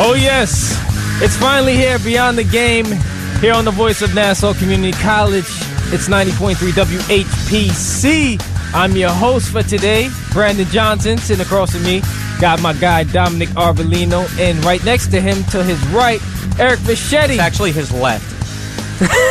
Oh, yes. It's finally here, Beyond the Game, here on the voice of Nassau Community College. It's 90.3 WHPC. I'm your host for today, Brandon Johnson. Sitting across from me, got my guy Dominic Arbolino, and right next to him, to his right, Eric Fischetti. It's actually his left.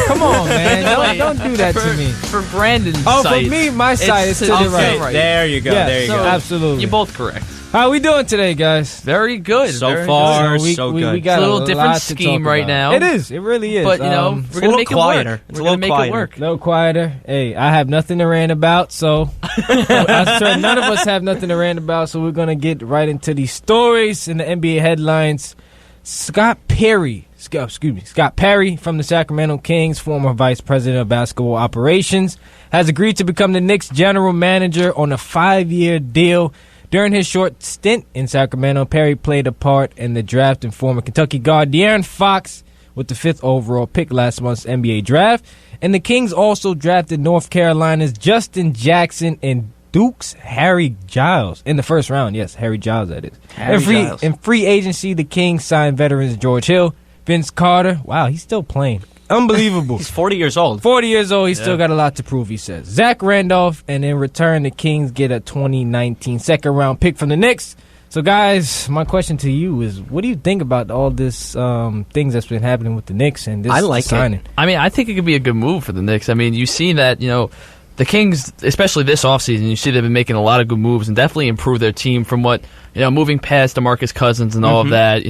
Come on, man. Don't do that to me. For Brandon's side. side. For me, my side is to the right. There you go. Yeah, there you go. Absolutely. You're both correct. How we doing today, guys? Very good. So far, so good. We got it's a little different lot scheme to right about. now. It is. It really is. But, we're going to make quieter. it work. It's we're going to make it work. A little quieter. Hey, I have nothing to rant about, so I'm sure none of us have nothing to rant about, so we're going to get right into these stories in the NBA headlines. Scott Perry from the Sacramento Kings, former vice president of basketball operations, has agreed to become the Knicks general manager on a 5-year deal. During his short stint in Sacramento, Perry played a part in the draft and former Kentucky guard De'Aaron Fox with the 5th overall pick last month's NBA draft. And the Kings also drafted North Carolina's Justin Jackson and Duke's Harry Giles in the first round. Yes, Harry Giles, that is. In free agency, the Kings signed veterans George Hill, Vince Carter. Wow, he's still playing. Unbelievable. He's 40 years old. 40 years old. He's still got a lot to prove, he says. Zach Randolph, and in return, the Kings get a 2019 second-round pick from the Knicks. So, guys, my question to you is, what do you think about all this things that's been happening with the Knicks and this signing? I mean, I think it could be a good move for the Knicks. I mean, you've seen that, the Kings, especially this offseason, you see they've been making a lot of good moves and definitely improved their team from what, moving past DeMarcus Cousins and all of that.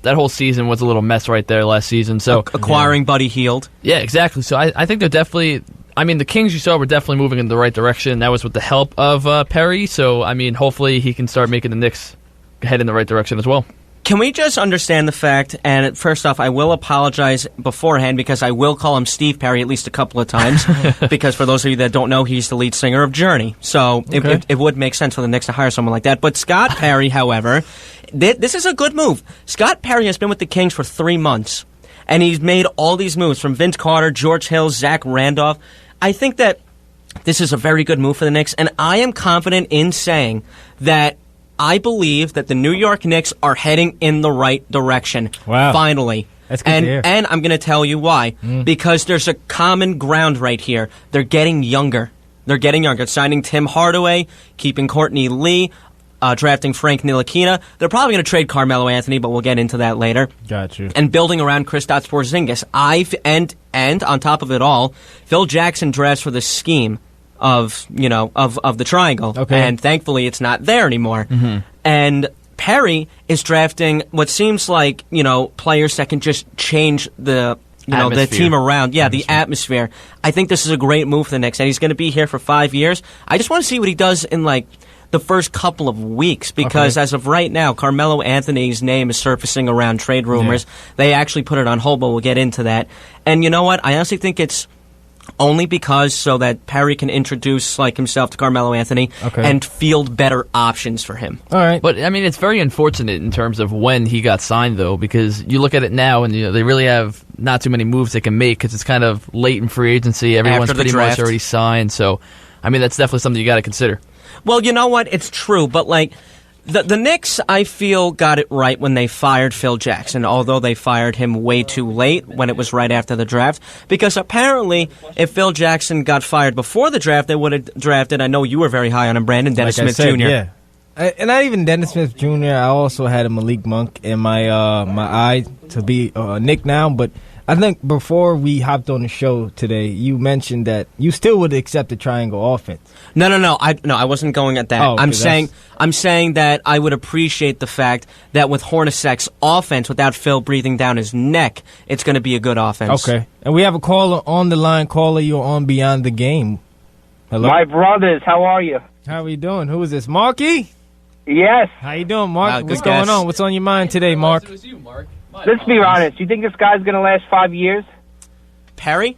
That whole season was a little mess right there last season. So acquiring Buddy Hield. Yeah, exactly. So I think they're definitely. I mean, the Kings you saw were definitely moving in the right direction. That was with the help of Perry. So I mean, hopefully he can start making the Knicks head in the right direction as well. Can we just understand the fact, and first off, I will apologize beforehand because I will call him Steve Perry at least a couple of times, because for those of you that don't know, he's the lead singer of Journey. So it would make sense for the Knicks to hire someone like that. But Scott Perry, however, this is a good move. Scott Perry has been with the Kings for 3 months, and he's made all these moves from Vince Carter, George Hill, Zach Randolph. I think that this is a very good move for the Knicks, and I am confident in saying that I believe that the New York Knicks are heading in the right direction. Wow. Finally. That's good to hear. And I'm going to tell you why. Because there's a common ground right here. They're getting younger. Signing Tim Hardaway, keeping Courtney Lee, drafting Frank Ntilikina. They're probably going to trade Carmelo Anthony, but we'll get into that later. Got you. And building around Kristaps Porzingis. And on top of it all, Phil Jackson drafts for the scheme of the triangle. Okay. And thankfully it's not there anymore. And Perry is drafting what seems like, players that can just change the team around. Yeah, the atmosphere. I think this is a great move for the Knicks, and he's going to be here for 5 years. I just want to see what he does in the first couple of weeks, because as of right now, Carmelo Anthony's name is surfacing around trade rumors. Yeah. They actually put it on hold, but we'll get into that. And you know what? I honestly think it's only because so that Perry can introduce himself to Carmelo Anthony and field better options for him. All right. But, I mean, it's very unfortunate in terms of when he got signed, though, because you look at it now and they really have not too many moves they can make because it's kind of late in free agency. Everyone's pretty much already signed. So, I mean, that's definitely something you got to consider. Well, you know what? It's true, but, The Knicks, I feel, got it right when they fired Phil Jackson, although they fired him way too late when it was right after the draft. Because apparently, if Phil Jackson got fired before the draft, they would have drafted, I know you were very high on him, Brandon, Dennis Smith Jr. Yeah. And not even Dennis Smith Jr., I also had a Malik Monk in my eye to be Knick now, but I think before we hopped on the show today, you mentioned that you still would accept the triangle offense. No. I wasn't going at that. Oh, okay, I'm saying that I would appreciate the fact that with Hornacek's offense, without Phil breathing down his neck, it's going to be a good offense. Okay. And we have a caller on the line. Caller, you're on Beyond the Game. Hello. My brothers, how are you? How are you doing? Who is this? Marky? Yes. How you doing, Mark? Wow, what's going on? What's on your mind today, Mark? It was you, Mark. Let's be honest. You think this guy's going to last 5 years? Perry?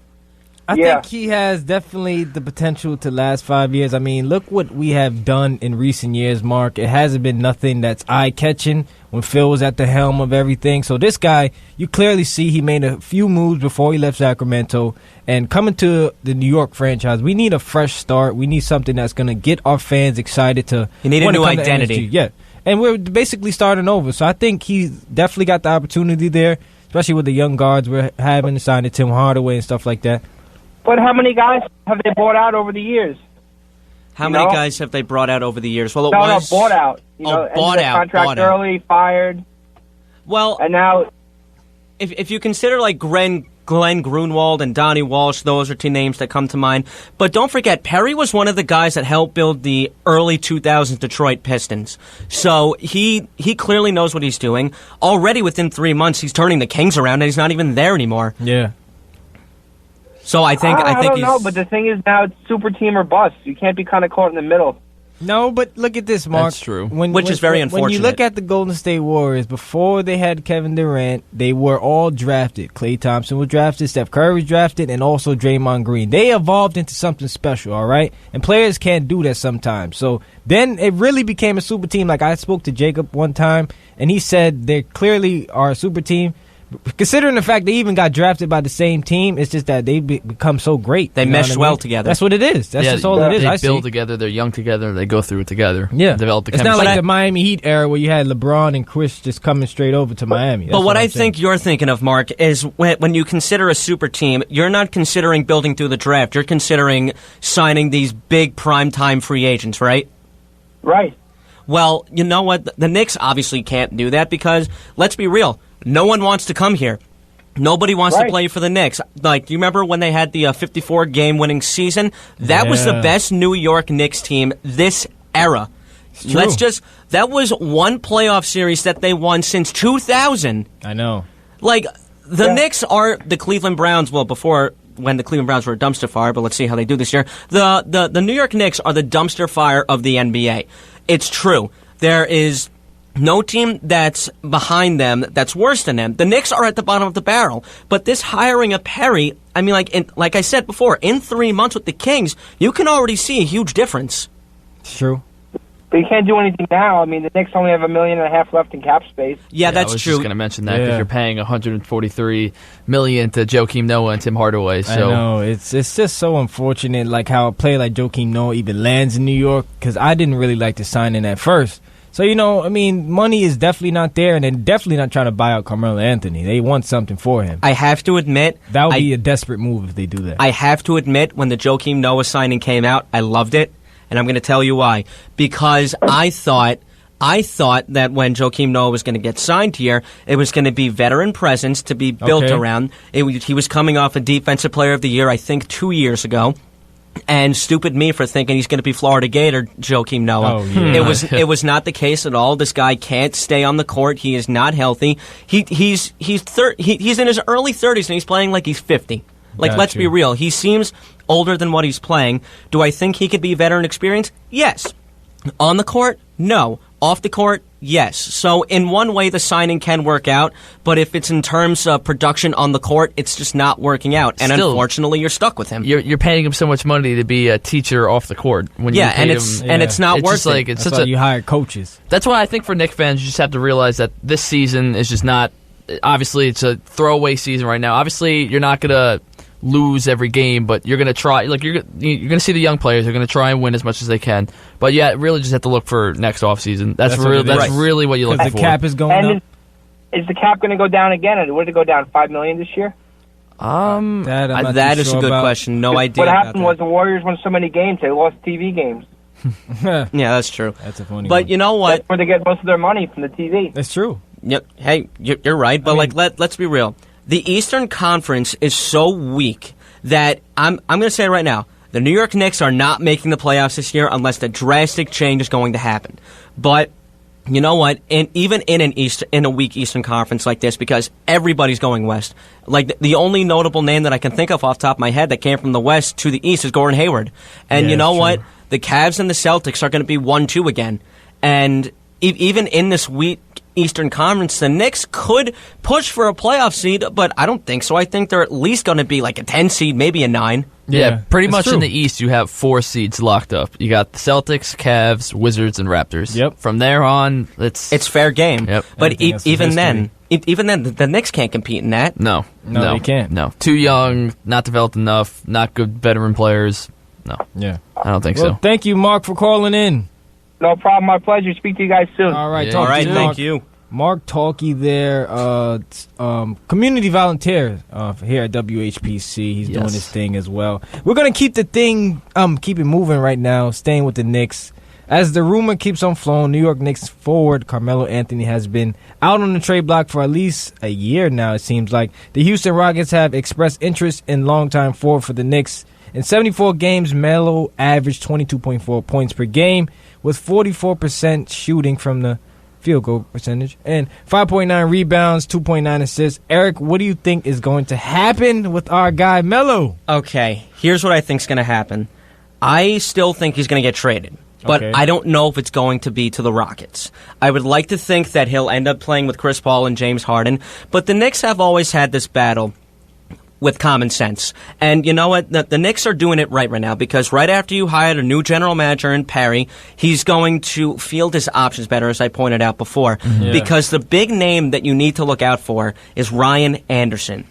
I think he has definitely the potential to last 5 years. I mean, look what we have done in recent years, Mark. It hasn't been nothing that's eye-catching when Phil was at the helm of everything. So this guy, you clearly see he made a few moves before he left Sacramento. And coming to the New York franchise, we need a fresh start. We need something that's going to get our fans excited to... You need a new identity. Yeah. And we're basically starting over. So I think he's definitely got the opportunity there, especially with the young guards we're having, signing Tim Hardaway and stuff like that. But how many guys have they bought out over the years? How many guys have they brought out over the years? Well, No, bought out. Bought out. Contract early, fired. Well, and now, if you consider like Glenn Grunwald and Donnie Walsh, those are two names that come to mind. But don't forget, Perry was one of the guys that helped build the early 2000s Detroit Pistons. So he clearly knows what he's doing. Already within 3 months, he's turning the Kings around, and he's not even there anymore. Yeah. So I think I don't know, but the thing is now it's super team or bust. You can't be kind of caught in the middle. No, but look at this, Mark. That's true. Which is very unfortunate. When you look at the Golden State Warriors, before they had Kevin Durant, they were all drafted. Klay Thompson was drafted, Steph Curry was drafted, and also Draymond Green. They evolved into something special, all right? And players can't do that sometimes. So then it really became a super team. Like I spoke to Jacob one time, and he said they clearly are a super team. Considering the fact they even got drafted by the same team, it's just that they become so great. They mesh well together. That's what it is. That's just all it is. They build together. They're young together. They go through it together. Yeah. Develop the chemistry. It's not like the Miami Heat era where you had LeBron and Chris just coming straight over to Miami. But what I think you're thinking of, Mark, is when you consider a super team, you're not considering building through the draft. You're considering signing these big primetime free agents, right? Right. Well, you know what? The Knicks obviously can't do that because, let's be real, no one wants to come here. Nobody wants to play for the Knicks. Like, do you remember when they had the 54-game winning season? That was the best New York Knicks team this era. That was one playoff series that they won since 2000. I know. Like, the Knicks are the Cleveland Browns, well, before when the Cleveland Browns were a dumpster fire, but let's see how they do this year. The New York Knicks are the dumpster fire of the NBA. It's true. There is no team that's behind them that's worse than them. The Knicks are at the bottom of the barrel. But this hiring of Perry, I mean, like I said before, in 3 months with the Kings, you can already see a huge difference. It's true. But you can't do anything now. I mean, the Knicks only have $1.5 million left in cap space. Yeah, that's true. I was true. just going to mention that because you're paying $143 million to Joakim Noah and Tim Hardaway. So. I know. It's just so unfortunate, like how a player like Joakim Noah even lands in New York, because I didn't really like the signing at first. So, I mean, money is definitely not there, and they're definitely not trying to buy out Carmelo Anthony. They want something for him. I have to admit, that would be a desperate move if they do that. I have to admit, when the Joakim Noah signing came out, I loved it. And I'm going to tell you why. Because I thought that when Joakim Noah was going to get signed here, it was going to be veteran presence to be built around. He was coming off a Defensive Player of the Year, I think, 2 years ago. And stupid me for thinking he's going to be Florida Gator Joakim Noah. Oh, yeah. It was not the case at all. This guy can't stay on the court. He is not healthy. He's in his early 30s and he's playing like he's 50. Like, let's be real. He seems older than what he's playing. Do I think he could be veteran experience? Yes. On the court? No. Off the court? Yes. So in one way, the signing can work out, but if it's in terms of production on the court, it's just not working out. And still, unfortunately, you're stuck with him. You're paying him so much money to be a teacher off the court. When you pay and it's not worth it. That's why you hire coaches. That's why I think for Knicks fans, you just have to realize that this season is just not. Obviously, it's a throwaway season right now. Obviously, you're not going to lose every game, but you're going to try. Like you're going to see the young players. They're going to try and win as much as they can. But yeah, really just have to look for next offseason. That's really what you're looking for. The cap is going up. Is the cap going to go down again? What did it go down? $5 million this year? That is a good question. No idea. What happened was the Warriors won so many games they lost TV games. Yeah, that's true. That's a funny one. But you know what? That's where they get most of their money, from the TV. That's true. Yep. Hey, you're right. But let's be real. The Eastern Conference is so weak that I'm going to say it right now. The New York Knicks are not making the playoffs this year unless a drastic change is going to happen. But you know what? Even in a weak Eastern Conference like this, because everybody's going west. Like the only notable name that I can think of off the top of my head that came from the west to the east is Gordon Hayward. And you know what? The Cavs and the Celtics are going to be 1-2 again. And even in this weak Eastern Conference, the Knicks could push for a playoff seed, but I don't think so. I think they're at least going to be like a 10 seed, maybe a 9. Yeah, pretty much true. In the East, you have 4 seeds locked up. You got the Celtics, Cavs, Wizards, and Raptors. Yep. From there on, it's fair game. Yep. But even then, the Knicks can't compete in that. No, they can't. No, too young, not developed enough, not good veteran players. No. Yeah. I don't think so. Thank you, Mark, for calling in. No problem. My pleasure. Speak to you guys soon. All right. Yeah. Talk All right, to thank you. Mark Talkie there, community volunteer here at WHPC. He's doing his thing as well. We're going to keep the thing, keep it moving right now, staying with the Knicks. As the rumor keeps on flowing, New York Knicks forward Carmelo Anthony has been out on the trade block for at least a year now, it seems like. The Houston Rockets have expressed interest in longtime forward for the Knicks. In 74 games, Melo averaged 22.4 points per game with 44% shooting from the field goal percentage and 5.9 rebounds, 2.9 assists. Eric, what do you think is going to happen with our guy Melo? Okay, here's what I think's going to happen. I still think he's going to get traded, but I don't know if it's going to be to the Rockets. I would like to think that he'll end up playing with Chris Paul and James Harden, but the Knicks have always had this battle with common sense. And you know what? The Knicks are doing it right now because right after you hired a new general manager in Perry, he's going to field his options better, as I pointed out before. Because the big name that you need to look out for is Ryan Anderson.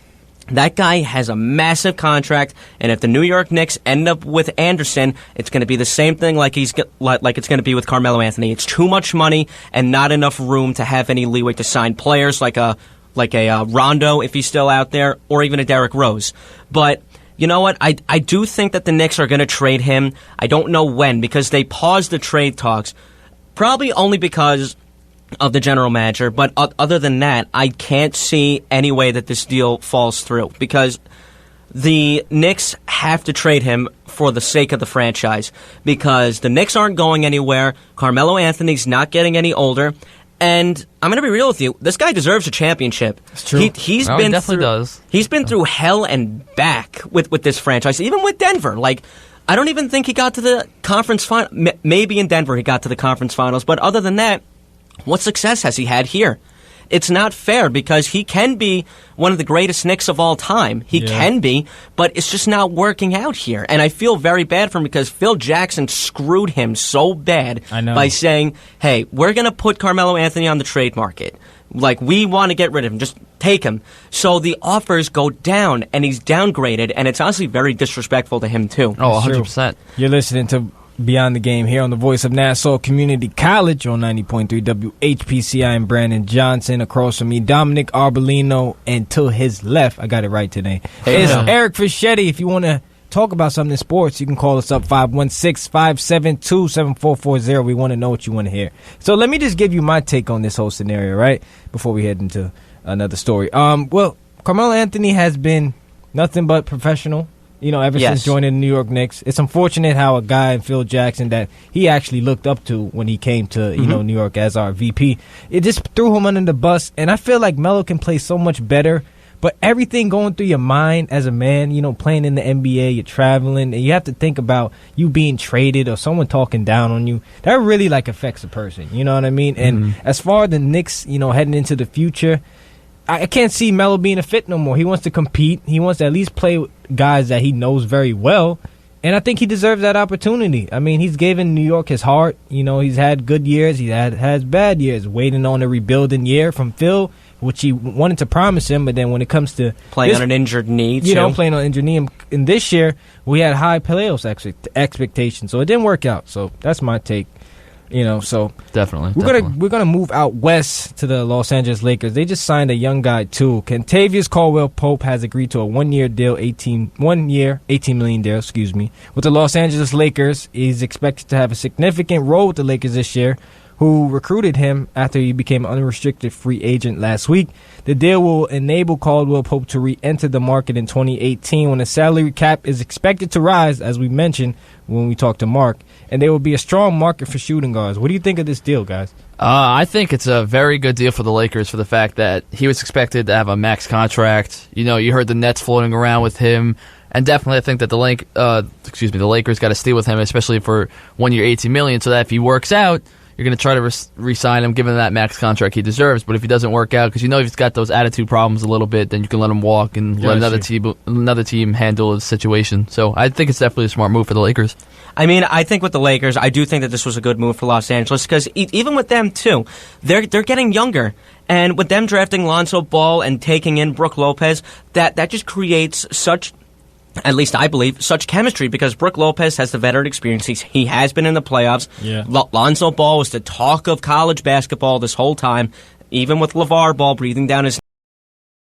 That guy has a massive contract, and if the New York Knicks end up with Anderson, it's going to be the same thing like it's going to be with Carmelo Anthony. It's too much money and not enough room to have any leeway to sign players like a Rondo, if he's still out there, or even a Derrick Rose. But you know what? I do think that the Knicks are going to trade him. I don't know when, because they paused the trade talks, probably only because of the general manager. But other than that, I can't see any way that this deal falls through, because the Knicks have to trade him for the sake of the franchise, because the Knicks aren't going anywhere. Carmelo Anthony's not getting any older. And I'm going to be real with you. This guy deserves a championship. It's true. He definitely does. He's been through hell and back with this franchise, even with Denver. Like, I don't even think he got to the conference final. Maybe in Denver he got to the conference finals. But other than that, what success has he had here? It's not fair, because he can be one of the greatest Knicks of all time. He can be, but it's just not working out here. And I feel very bad for him, because Phil Jackson screwed him so bad by saying, hey, we're going to put Carmelo Anthony on the trade market. Like, we want to get rid of him. Just take him. So the offers go down, and he's downgraded, and it's honestly very disrespectful to him, too. Oh, 100%. You're listening to Beyond the Game here on the Voice of Nassau Community College on 90.3 WHPC. I am Brandon Johnson. Across from me, Dominic Arbolino, and to his left, I got it right today, is Eric Fischetti. If you want to talk about something in sports, you can call us up 516-572-7440. We want to know what you want to hear. So let me just give you my take on this whole scenario, right, before we head into another story. Well, Carmelo Anthony has been nothing but professional, you know, ever since joining the New York Knicks. It's unfortunate how a guy, Phil Jackson, that he actually looked up to when he came to, you know, New York as our VP, it just threw him under the bus. And I feel like Melo can play so much better. But everything going through your mind as a man, you know, playing in the NBA, you're traveling, and you have to think about you being traded or someone talking down on you. That really, like, affects a person. You know what I mean? And as far as the Knicks, you know, heading into the future, I can't see Melo being a fit no more. He wants to compete. He wants to at least play with guys that he knows very well. And I think he deserves that opportunity. I mean, he's given New York his heart. You know, he's had good years. He has bad years. Waiting on a rebuilding year from Phil, which he wanted to promise him. But then when it comes to playing on an injured knee, playing on an injured knee. And this year, we had high playoffs expectations. So it didn't work out. So that's my take. You know, so definitely we're gonna move out west to the Los Angeles Lakers. They just signed a young guy too. Kentavious Caldwell-Pope has agreed to a 1 year deal, 18 million deal, with the Los Angeles Lakers. He's expected to have a significant role with the Lakers this year, who recruited him after he became an unrestricted free agent last week. The deal will enable Caldwell-Pope to re-enter the market in 2018 when the salary cap is expected to rise, as we mentioned when we talked to Mark, and there will be a strong market for shooting guards. What do you think of this deal, guys? I think it's a very good deal for the Lakers for the fact that he was expected to have a max contract. You know, you heard the Nets floating around with him. And definitely I think that the Lakers got to stay with him, especially for 1 year, $18 million, so that if he works out, you're going to try to re-sign him, give him that max contract he deserves. But if he doesn't work out, because you know if he's got those attitude problems a little bit, then you can let him walk and let another team handle his situation. So I think it's definitely a smart move for the Lakers. I mean, I think with the Lakers, I do think that this was a good move for Los Angeles, because even with them, too, they're getting younger. And with them drafting Lonzo Ball and taking in Brook Lopez, that just creates such at least I believe, such chemistry because Brook Lopez has the veteran experience. He has been in the playoffs. Yeah. Lonzo Ball was the talk of college basketball this whole time, even with LeVar Ball breathing down his